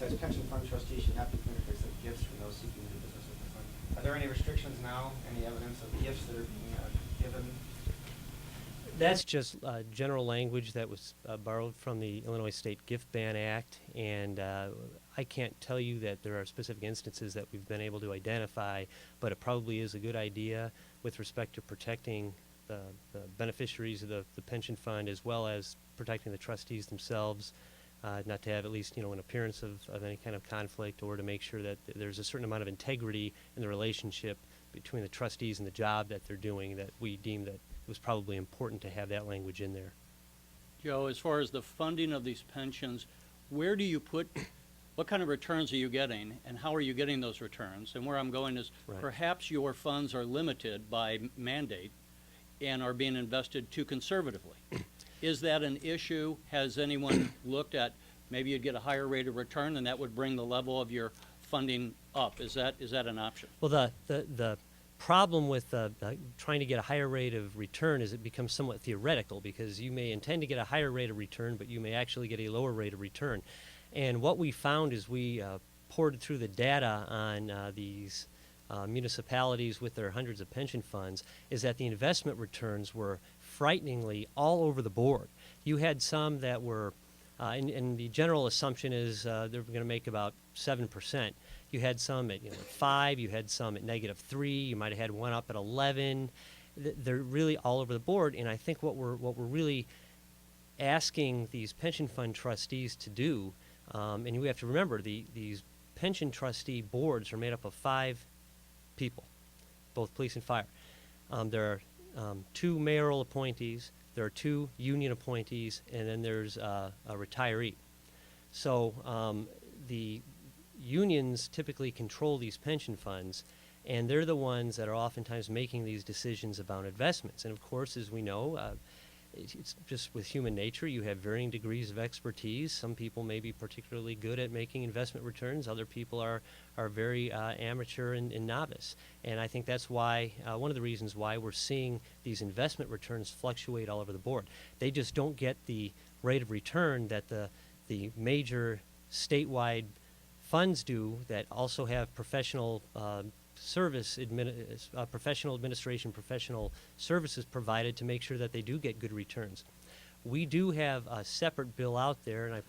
says pension fund trustees should not be permitted to accept gifts from those seeking to do business with the fund. Are there any restrictions now, any evidence of gifts that are being given? That's just general language that was borrowed from the Illinois State Gift Ban Act, and I can't tell you that there are specific instances that we've been able to identify, but it probably is a good idea with respect to protecting the beneficiaries of the pension fund, as well as protecting the trustees themselves, not to have at least an appearance of any kind of conflict, or to make sure that there's a certain amount of integrity in the relationship between the trustees and the job that they're doing, that we deem that it was probably important to have that language in there. Joe, as far as the funding of these pensions, where do you put, what kind of returns are you getting, and how are you getting those returns? And where I'm going is, Right. perhaps your funds are limited by mandate and are being invested too conservatively. Is that an issue? Has anyone looked at maybe you'd get a higher rate of return and that would bring the level of your funding up? Is that an option? Well, the problem with trying to get a higher rate of return is it becomes somewhat theoretical, because you may intend to get a higher rate of return, but you may actually get a lower rate of return. And what we found is we poured through the data on these municipalities with their hundreds of pension funds, is that the investment returns were frighteningly all over the board. You had some that were, and the general assumption is they're going to make about 7%. You had some at 5, you had some at -3, you might have had one up at 11. They're really all over the board, and I think what we're really asking these pension fund trustees to do, and we have to remember these pension trustee boards are made up of 5 people, both police and fire. There are 2 mayoral appointees, there are 2 union appointees, and then there's a retiree. So the unions typically control these pension funds, and they're the ones that are oftentimes making these decisions about investments. And of course, as we know, it's just with human nature, you have varying degrees of expertise. Some people may be particularly good at making investment returns. Other people are very amateur and novice. And I think that's why, one of the reasons why we're seeing these investment returns fluctuate all over the board. They just don't get the rate of return that the major statewide funds do, that also have professional professional administration, professional services provided to make sure that they do get good returns. We do have a separate bill out there, and I apologize